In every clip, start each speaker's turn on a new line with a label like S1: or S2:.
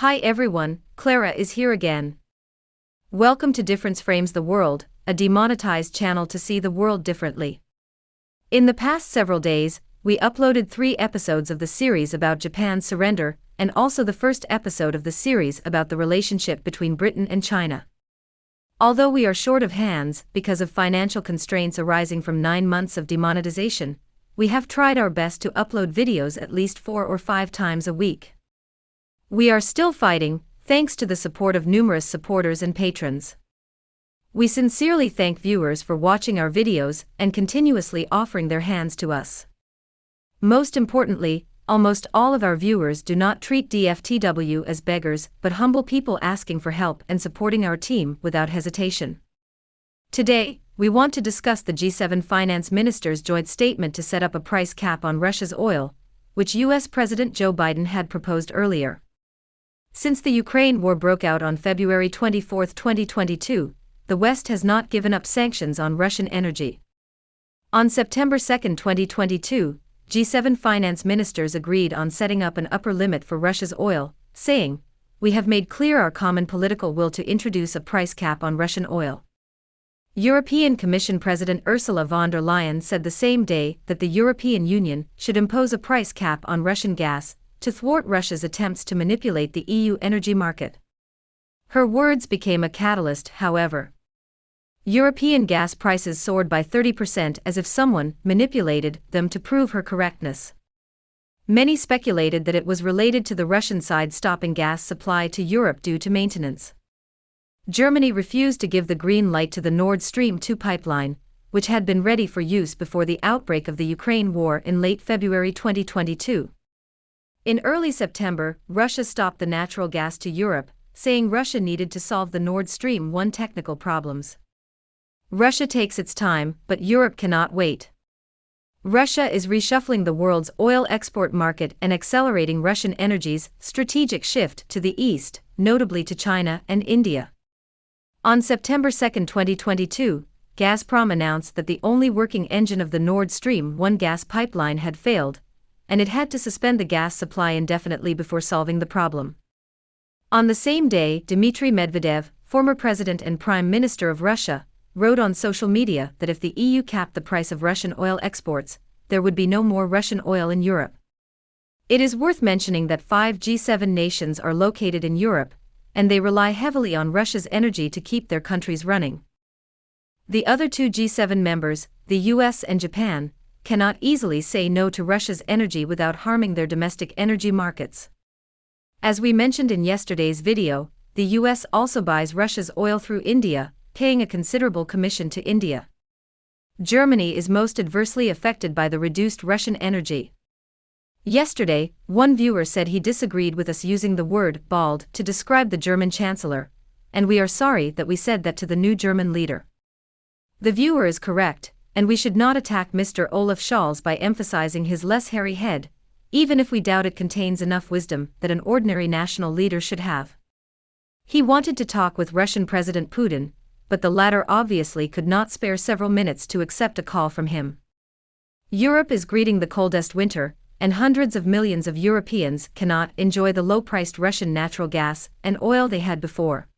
S1: Hi everyone, Clara is here again. Welcome to Difference Frames the World, a demonetized channel to see the world differently. In the past several days, we uploaded 3 episodes of the series about Japan's surrender, and also the first episode of the series about the relationship between Britain and China. Although we are short of hands because of financial constraints arising from 9 months of demonetization, we have tried our best to upload videos at least 4 or 5 times a week. We are still fighting, thanks to the support of numerous supporters and patrons. We sincerely thank viewers for watching our videos and continuously offering their hands to us. Most importantly, almost all of our viewers do not treat DFTW as beggars but humble people asking for help and supporting our team without hesitation. Today, we want to discuss the G7 finance ministers' joint statement to set up a price cap on Russia's oil, which US President Joe Biden had proposed earlier. Since the Ukraine war broke out on February 24, 2022, the West has not given up sanctions on Russian energy. On September 2, 2022, G7 finance ministers agreed on setting up an upper limit for Russia's oil, saying, "We have made clear our common political will to introduce a price cap on Russian oil." European Commission President Ursula von der Leyen said the same day that the European Union should impose a price cap on Russian gas, to thwart Russia's attempts to manipulate the EU energy market. Her words became a catalyst, however. European gas prices soared by 30% as if someone manipulated them to prove her correctness. Many speculated that it was related to the Russian side stopping gas supply to Europe due to maintenance. Germany refused to give the green light to the Nord Stream 2 pipeline, which had been ready for use before the outbreak of the Ukraine war in late February 2022. In early September, Russia stopped the natural gas to Europe, saying Russia needed to solve the Nord Stream 1 technical problems. Russia takes its time, but Europe cannot wait. Russia is reshuffling the world's oil export market and accelerating Russian energy's strategic shift to the east, notably to China and India. On September 2, 2022, Gazprom announced that the only working engine of the Nord Stream 1 gas pipeline had failed, and it had to suspend the gas supply indefinitely before solving the problem. On the same day, Dmitry Medvedev, former president and prime minister of Russia, wrote on social media that if the EU capped the price of Russian oil exports, there would be no more Russian oil in Europe. It is worth mentioning that 5 G7 nations are located in Europe, and they rely heavily on Russia's energy to keep their countries running. The other 2 G7 members, the US and Japan, cannot easily say no to Russia's energy without harming their domestic energy markets. As we mentioned in yesterday's video, the US also buys Russia's oil through India, paying a considerable commission to India. Germany is most adversely affected by the reduced Russian energy. Yesterday, one viewer said he disagreed with us using the word bald to describe the German chancellor, and we are sorry that we said that to the new German leader. The viewer is correct, and we should not attack Mr. Olaf Scholz by emphasizing his less hairy head, even if we doubt it contains enough wisdom that an ordinary national leader should have. He wanted to talk with Russian President Putin, but the latter obviously could not spare several minutes to accept a call from him. Europe is greeting the coldest winter, and hundreds of millions of Europeans cannot enjoy the low-priced Russian natural gas and oil they had before.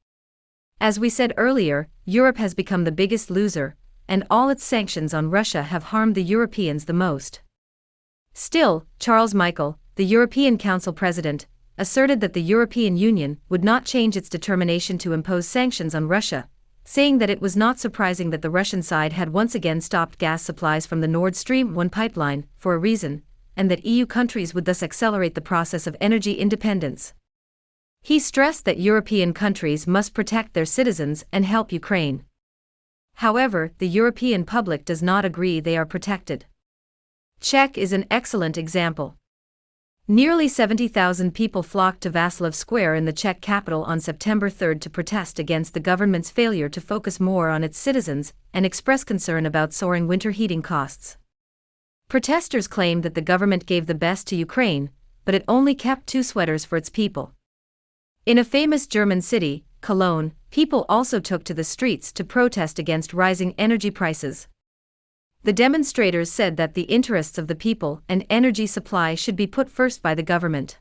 S1: As we said earlier, Europe has become the biggest loser, and all its sanctions on Russia have harmed the Europeans the most. Still, Charles Michel, the European Council president, asserted that the European Union would not change its determination to impose sanctions on Russia, saying that it was not surprising that the Russian side had once again stopped gas supplies from the Nord Stream 1 pipeline for a reason, and that EU countries would thus accelerate the process of energy independence. He stressed that European countries must protect their citizens and help Ukraine. However, the European public does not agree they are protected. Czech is an excellent example. Nearly 70,000 people flocked to Václav Square in the Czech capital on September 3 to protest against the government's failure to focus more on its citizens and express concern about soaring winter heating costs. Protesters claimed that the government gave the best to Ukraine, but it only kept 2 sweaters for its people. In a famous German city, Cologne, people also took to the streets to protest against rising energy prices. The demonstrators said that the interests of the people and energy supply should be put first by the government.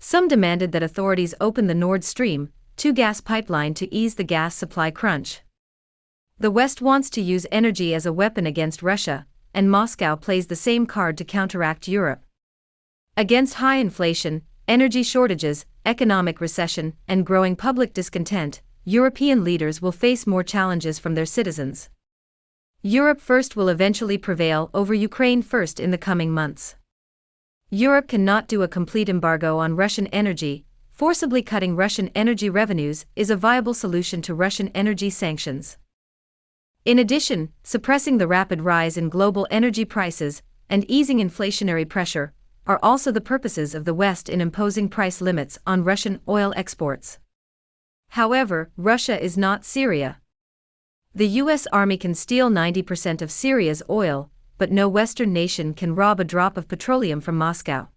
S1: Some demanded that authorities open the Nord Stream 2 gas pipeline to ease the gas supply crunch. The West wants to use energy as a weapon against Russia, and Moscow plays the same card to counteract Europe. Against high inflation, energy shortages, economic recession, and growing public discontent, European leaders will face more challenges from their citizens. Europe first will eventually prevail over Ukraine first in the coming months. Europe cannot do a complete embargo on Russian energy. Forcibly cutting Russian energy revenues is a viable solution to Russian energy sanctions. In addition, suppressing the rapid rise in global energy prices and easing inflationary pressure are also the purposes of the West in imposing price limits on Russian oil exports. However, Russia is not Syria. The U.S. Army can steal 90% of Syria's oil, but no Western nation can rob a drop of petroleum from Moscow.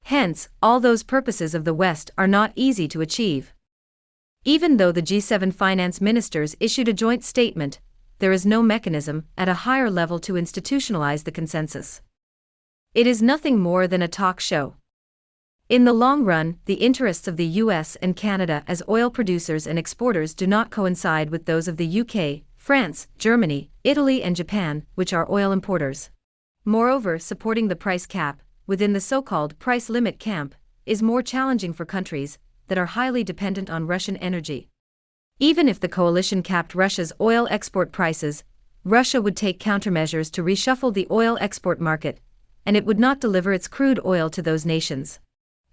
S1: Hence, all those purposes of the West are not easy to achieve. Even though the G7 finance ministers issued a joint statement, there is no mechanism at a higher level to institutionalize the consensus. It is nothing more than a talk show. In the long run, the interests of the US and Canada as oil producers and exporters do not coincide with those of the UK, France, Germany, Italy and Japan, which are oil importers. Moreover, supporting the price cap, within the so-called price limit camp, is more challenging for countries that are highly dependent on Russian energy. Even if the coalition capped Russia's oil export prices, Russia would take countermeasures to reshuffle the oil export market, and it would not deliver its crude oil to those nations.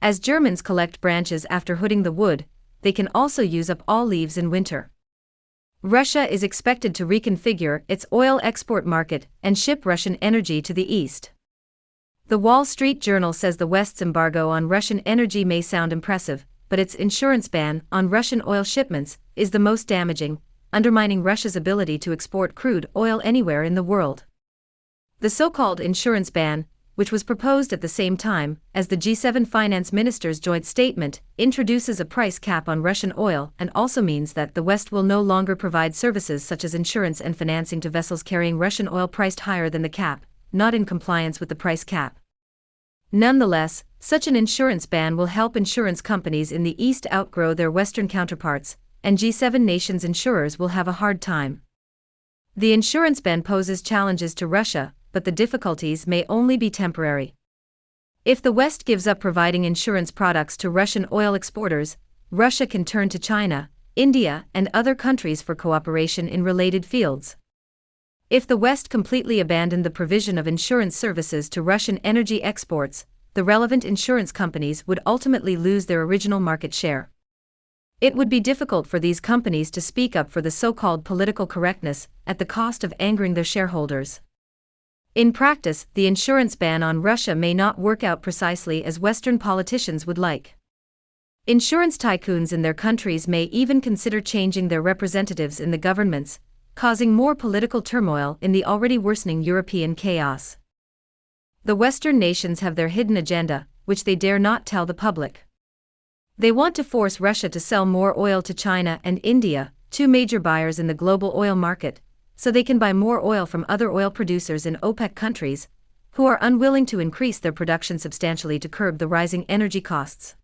S1: As Germans collect branches after hooding the wood, they can also use up all leaves in winter. Russia is expected to reconfigure its oil export market and ship Russian energy to the east. The Wall Street Journal says the West's embargo on Russian energy may sound impressive, but its insurance ban on Russian oil shipments is the most damaging, undermining Russia's ability to export crude oil anywhere in the world. The so-called insurance ban, which was proposed at the same time as the G7 finance ministers' joint statement, introduces a price cap on Russian oil and also means that the West will no longer provide services such as insurance and financing to vessels carrying Russian oil priced higher than the cap, not in compliance with the price cap. Nonetheless, such an insurance ban will help insurance companies in the East outgrow their Western counterparts, and G7 nations' insurers will have a hard time. The insurance ban poses challenges to Russia, but the difficulties may only be temporary. If the West gives up providing insurance products to Russian oil exporters, Russia can turn to China, India, and other countries for cooperation in related fields. If the West completely abandoned the provision of insurance services to Russian energy exports, the relevant insurance companies would ultimately lose their original market share. It would be difficult for these companies to speak up for the so-called political correctness at the cost of angering their shareholders. In practice, the insurance ban on Russia may not work out precisely as Western politicians would like. Insurance tycoons in their countries may even consider changing their representatives in the governments, causing more political turmoil in the already worsening European chaos. The Western nations have their hidden agenda, which they dare not tell the public. They want to force Russia to sell more oil to China and India, two major buyers in the global oil market, so they can buy more oil from other oil producers in OPEC countries, who are unwilling to increase their production substantially to curb the rising energy costs.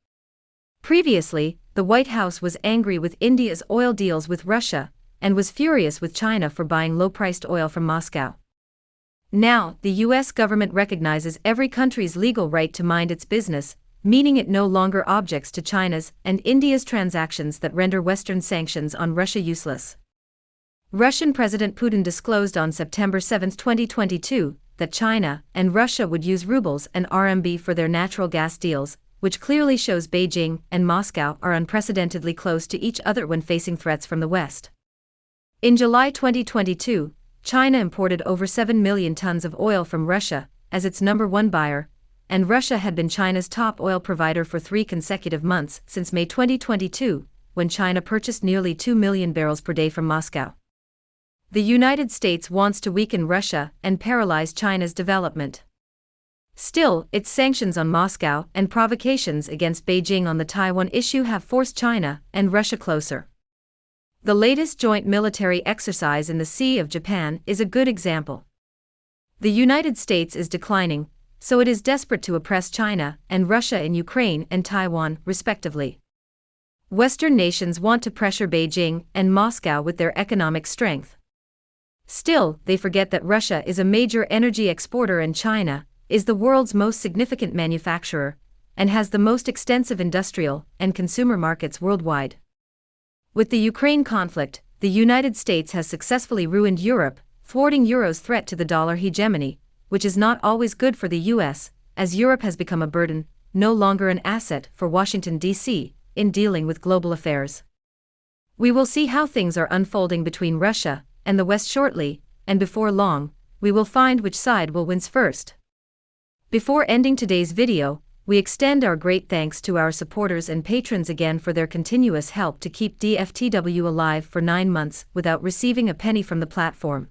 S1: Previously, the White House was angry with India's oil deals with Russia, and was furious with China for buying low-priced oil from Moscow. Now, the US government recognizes every country's legal right to mind its business, meaning it no longer objects to China's and India's transactions that render Western sanctions on Russia useless. Russian President Putin disclosed on September 7, 2022, that China and Russia would use rubles and RMB for their natural gas deals, which clearly shows Beijing and Moscow are unprecedentedly close to each other when facing threats from the West. In July 2022, China imported over 7 million tons of oil from Russia as its number one buyer, and Russia had been China's top oil provider for 3 consecutive months since May 2022, when China purchased nearly 2 million barrels per day from Moscow. The United States wants to weaken Russia and paralyze China's development. Still, its sanctions on Moscow and provocations against Beijing on the Taiwan issue have forced China and Russia closer. The latest joint military exercise in the Sea of Japan is a good example. The United States is declining, so it is desperate to oppress China and Russia in Ukraine and Taiwan, respectively. Western nations want to pressure Beijing and Moscow with their economic strength. Still, they forget that Russia is a major energy exporter and China is the world's most significant manufacturer and has the most extensive industrial and consumer markets worldwide. With the Ukraine conflict, the United States has successfully ruined Europe, thwarting Euro's threat to the dollar hegemony, which is not always good for the US, as Europe has become a burden, no longer an asset for Washington, D.C., in dealing with global affairs. We will see how things are unfolding between Russia and the West shortly, and before long, we will find which side will win first. Before ending today's video, we extend our great thanks to our supporters and patrons again for their continuous help to keep DFTW alive for 9 months without receiving a penny from the platform.